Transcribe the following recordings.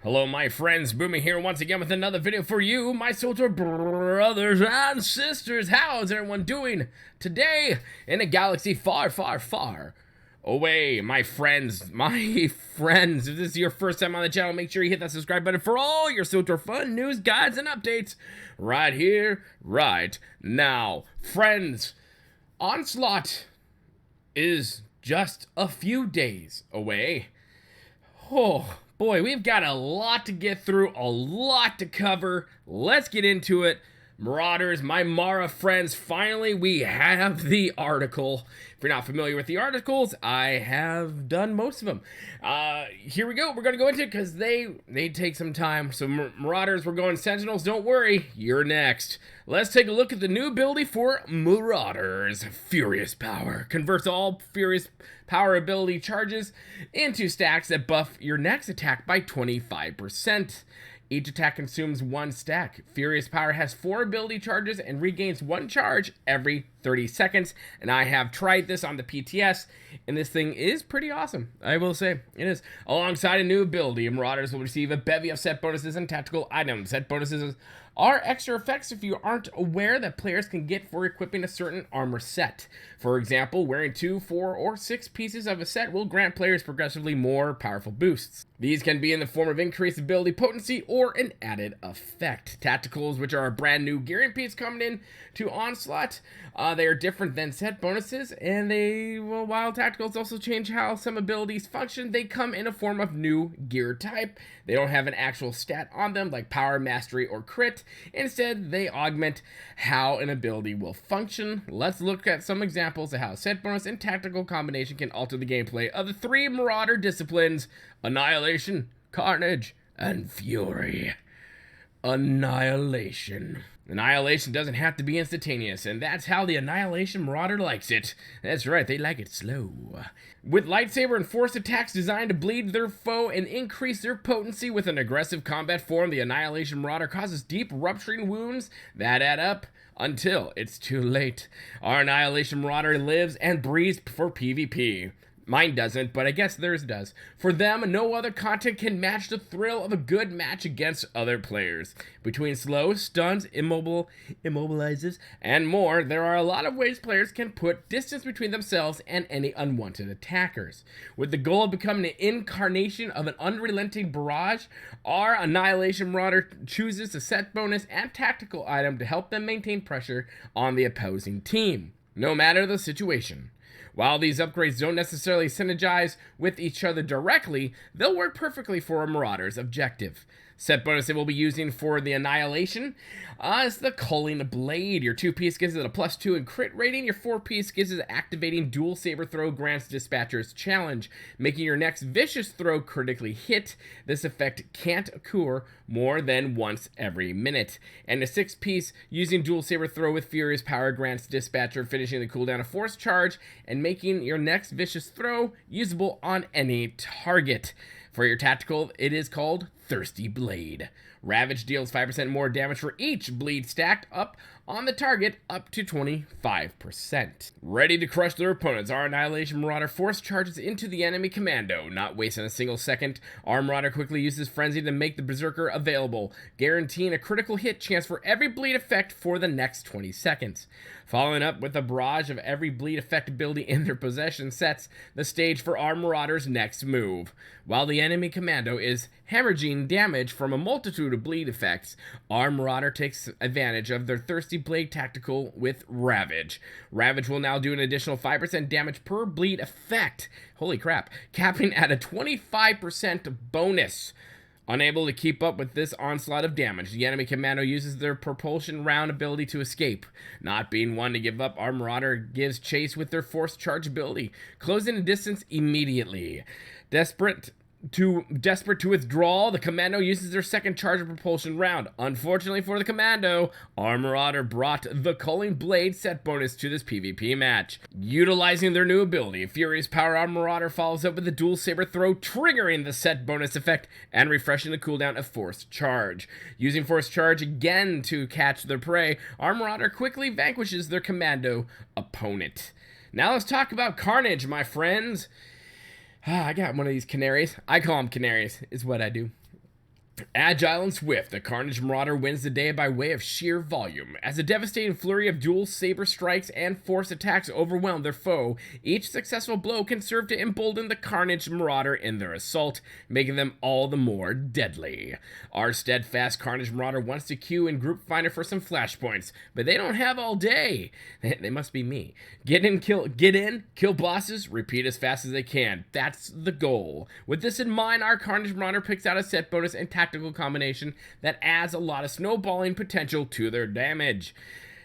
Hello my friends, Boomy here once again with another video for you, my Swtor brothers and sisters. How's everyone doing today in a galaxy far, far, far away? My friends, if this is your first time on the channel, make sure you hit that subscribe button for all your Swtor fun news, guides, and updates right here, right now. Friends, Onslaught is just a few days away. Oh boy, we've got a lot to get through, a lot to cover. Let's get into it. Marauders, my Mara friends, finally we have the article. If you're not familiar with the articles, I have done most of them. Here we go. We're going to go into it because they take some time. So Marauders, we're going Sentinels. Don't worry, you're next. Let's take a look at the new ability for Marauders. Furious Power. Converts all Furious Power ability charges into stacks that buff your next attack by 25%. Each attack consumes one stack. Furious Power has 4 ability charges and regains 1 charge every 30 seconds. And I have tried this on the PTS, and this thing is pretty awesome. I will say, it is. Alongside a new ability, Marauders will receive a bevy of set bonuses and tactical items. Set bonuses are extra effects if you aren't aware that players can get for equipping a certain armor set. For example, wearing 2, 4, or 6 pieces of a set will grant players progressively more powerful boosts. These can be in the form of increased ability potency or an added effect. Tacticals, which are a brand new gearing piece coming in to Onslaught, they are different than set bonuses, and while tacticals also change how some abilities function, they come in a form of new gear type. They don't have an actual stat on them like power, mastery, or crit. Instead, they augment how an ability will function. Let's look at some examples of how set bonus and tactical combination can alter the gameplay of the 3 Marauder disciplines: Annihilation, Carnage, and Fury. Annihilation. Annihilation doesn't have to be instantaneous, and that's how the Annihilation Marauder likes it. That's right, they like it slow. With lightsaber and force attacks designed to bleed their foe and increase their potency with an aggressive combat form, the Annihilation Marauder causes deep rupturing wounds that add up until it's too late. Our Annihilation Marauder lives and breathes for PvP. Mine doesn't, but I guess theirs does. For them, no other content can match the thrill of a good match against other players. Between slow, stuns, immobilizes, and more, there are a lot of ways players can put distance between themselves and any unwanted attackers. With the goal of becoming an incarnation of an unrelenting barrage, our Annihilation Marauder chooses a set bonus and tactical item to help them maintain pressure on the opposing team, no matter the situation. While these upgrades don't necessarily synergize with each other directly, they'll work perfectly for a Marauder's objective. Set bonus they will be using for the Annihilation is the Culling Blade. Your 2-piece gives it a +2 in crit rating. Your 4-piece gives it activating dual saber throw grants Dispatcher's challenge, making your next vicious throw critically hit. This effect can't occur more than once every minute. And the 6-piece using dual saber throw with Furious Power grants Dispatcher finishing the cooldown of force charge and making your next vicious throw usable on any target. For your tactical, it is called Thirsty Blade. Ravage deals 5% more damage for each bleed stacked up on the target, up to 25%. Ready to crush their opponents, our Annihilation Marauder force charges into the enemy commando. Not wasting a single second, our Marauder quickly uses Frenzy to make the Berserker available, guaranteeing a critical hit chance for every bleed effect for the next 20 seconds. Following up with a barrage of every bleed effect ability in their possession sets the stage for our Marauder's next move. While the enemy commando is hemorrhaging damage from a multitude of bleed effects, our Marauder takes advantage of their Thirsty Blade tactical with Ravage. Ravage will now do an additional 5% damage per bleed effect. Holy crap, capping at a 25% bonus. Unable to keep up with this onslaught of damage, the enemy commando uses their propulsion round ability to escape. Not being one to give up, our Marauder gives chase with their force charge ability, closing the distance immediately. Desperate to withdraw, the commando uses their second charge of propulsion round. Unfortunately for the commando, our Marauder brought the Culling Blade set bonus to this PvP match. Utilizing their new ability, Furious Power, our Marauder follows up with a dual saber throw, triggering the set bonus effect and refreshing the cooldown of force charge. Using force charge again to catch their prey, our Marauder quickly vanquishes their commando opponent. Now let's talk about Carnage, my friends. I got one of these canaries. I call them canaries, is what I do. Agile and swift, the Carnage Marauder wins the day by way of sheer volume. As a devastating flurry of dual saber strikes and force attacks overwhelm their foe, each successful blow can serve to embolden the Carnage Marauder in their assault, making them all the more deadly. Our steadfast Carnage Marauder wants to queue in Group Finder for some flashpoints, but they don't have all day. They must be me. Get in, kill bosses, repeat as fast as they can. That's the goal. With this in mind, our Carnage Marauder picks out a set bonus and tactical combination that adds a lot of snowballing potential to their damage.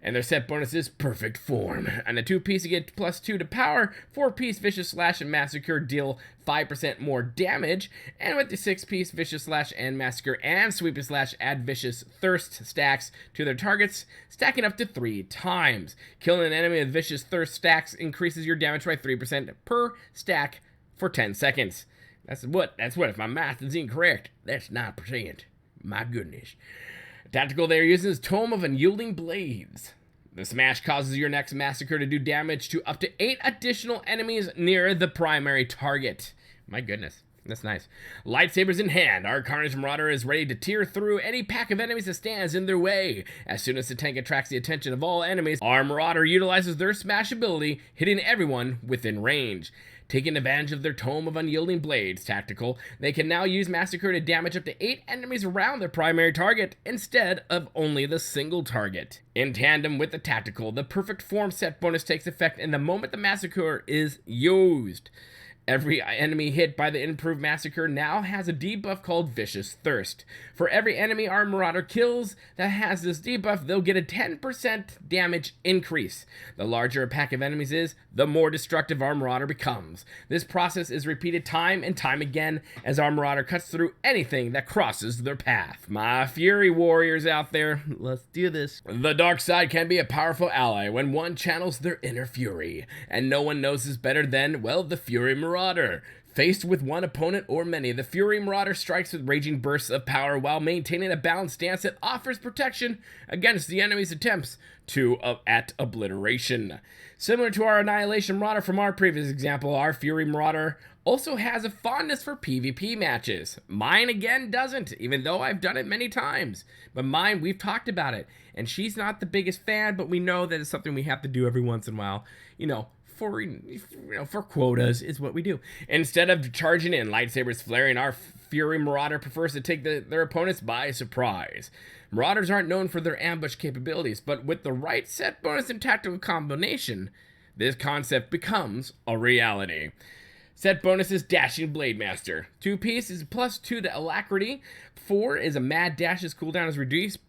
And their set bonus is Perfect Form. And a 2-piece you get +2 to power, 4-piece Vicious Slash and Massacre deal 5% more damage, and with the 6-piece Vicious Slash and Massacre and Sweep and Slash add Vicious Thirst stacks to their targets, stacking up to 3 times. Killing an enemy with Vicious Thirst stacks increases your damage by 3% per stack for 10 seconds. That's what, if my math is incorrect, that's 9%. My goodness. Tactical they're using is Tome of Unyielding Blades. The smash causes your next Massacre to do damage to up to 8 additional enemies near the primary target. My goodness, that's nice. Lightsabers in hand, our Carnage Marauder is ready to tear through any pack of enemies that stands in their way. As soon as the tank attracts the attention of all enemies, our Marauder utilizes their smash ability, hitting everyone within range. Taking advantage of their Tome of Unyielding Blades tactical, they can now use Massacre to damage up to 8 enemies around their primary target instead of only the single target. In tandem with the tactical, the Perfect Form set bonus takes effect in the moment the Massacre is used. Every enemy hit by the improved Massacre now has a debuff called Vicious Thirst. For every enemy our Marauder kills that has this debuff, they'll get a 10% damage increase. The larger a pack of enemies is, the more destructive our Marauder becomes. This process is repeated time and time again as our Marauder cuts through anything that crosses their path. My Fury Warriors out there, let's do this. The dark side can be a powerful ally when one channels their inner fury, and no one knows this better than, well, the Fury Marauder. Faced with one opponent or many, the Fury Marauder strikes with raging bursts of power while maintaining a balanced stance that offers protection against the enemy's attempts at obliteration. Similar to our Annihilation Marauder from our previous example, our Fury Marauder also has a fondness for PvP matches. Mine again doesn't, even though I've done it many times. But mine, we've talked about it, and she's not the biggest fan, but we know that it's something we have to do every once in a while. For quotas is what we do. Instead of charging in, lightsabers flaring, our Fury Marauder prefers to take their opponents by surprise. Marauders aren't known for their ambush capabilities, but with the right set bonus and tactical combination, this concept becomes a reality. Set bonus is Dashing Blade Master. 2-piece is +2 to Alacrity. 4 is a Mad Dash's cooldown is reduced,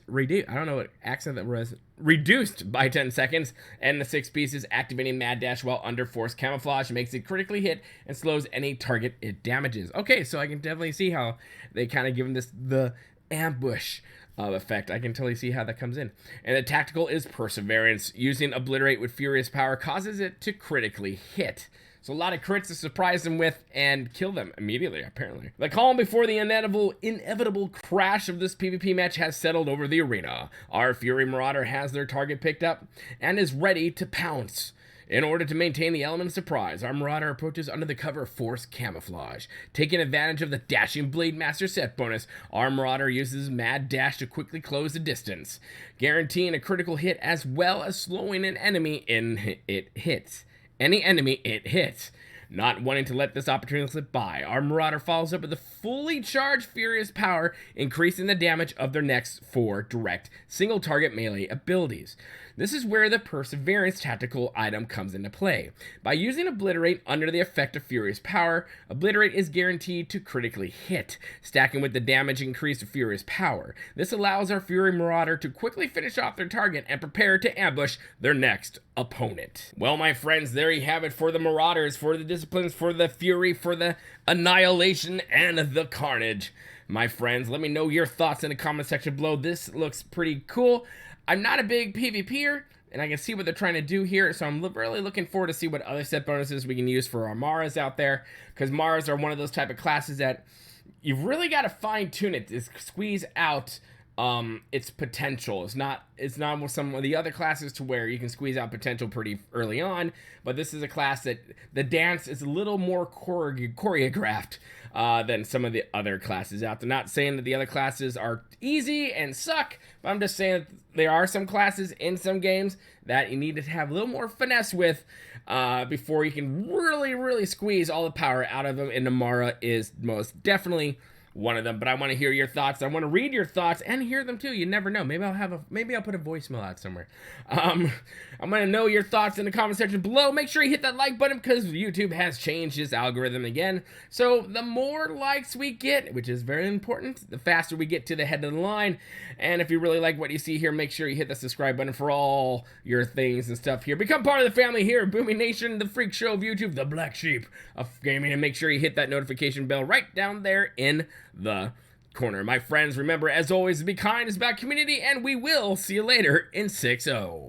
I don't know what accent that was. Reduced by 10 seconds. And the 6-piece is activating Mad Dash while under Force Camouflage. Makes it critically hit and slows any target it damages. Okay, so I can definitely see how they kind of given this the ambush effect. I can totally see how that comes in. And the tactical is Perseverance. Using Obliterate with Furious Power causes it to critically hit. So a lot of crits to surprise them with and kill them immediately, apparently. The calm before the inevitable crash of this PvP match has settled over the arena. Our Fury Marauder has their target picked up and is ready to pounce. In order to maintain the element of surprise, our Marauder approaches under the cover of Force Camouflage. Taking advantage of the Dashing Blade Master set bonus, our Marauder uses Mad Dash to quickly close the distance, guaranteeing a critical hit as well as slowing an enemy any enemy it hits. Not wanting to let this opportunity slip by, our Marauder follows up with a fully charged Furious Power, increasing the damage of their next 4 direct single target melee abilities. This is where the Perseverance tactical item comes into play. By using Obliterate under the effect of Furious Power, Obliterate is guaranteed to critically hit, stacking with the damage increase of Furious Power. This allows our Fury Marauder to quickly finish off their target and prepare to ambush their next opponent. Well, my friends, there you have it for the Marauders, for the disciplines, for the Fury, for the Annihilation, and the Carnage. My friends, let me know your thoughts in the comment section below. This looks pretty cool. I'm not a big PvPer, and I can see what they're trying to do here, so I'm really looking forward to see what other set bonuses we can use for our Maras out there, because Maras are one of those type of classes that you've really got to fine-tune it to squeeze out its potential. It's not with some of the other classes to where you can squeeze out potential pretty early on, but this is a class that the dance is a little more choreographed than some of the other classes out there. Not saying that the other classes are easy and suck, but I'm just saying that there are some classes in some games that you need to have a little more finesse with before you can really squeeze all the power out of them, and Namara is most definitely one of them. But I want to hear your thoughts. I want to read your thoughts and hear them too. You never know. Maybe I'll put a voicemail out somewhere. I'm gonna know your thoughts in the comment section below. Make sure you hit that like button because YouTube has changed its algorithm again. So the more likes we get, which is very important, the faster we get to the head of the line. And if you really like what you see here, make sure you hit the subscribe button for all your things and stuff here. Become part of the family here, Boomy Nation, the freak show of YouTube, the black sheep of gaming, and make sure you hit that notification bell right down there in the corner. My friends, remember, as always, to be kind is about community, and we will see you later in 6-0.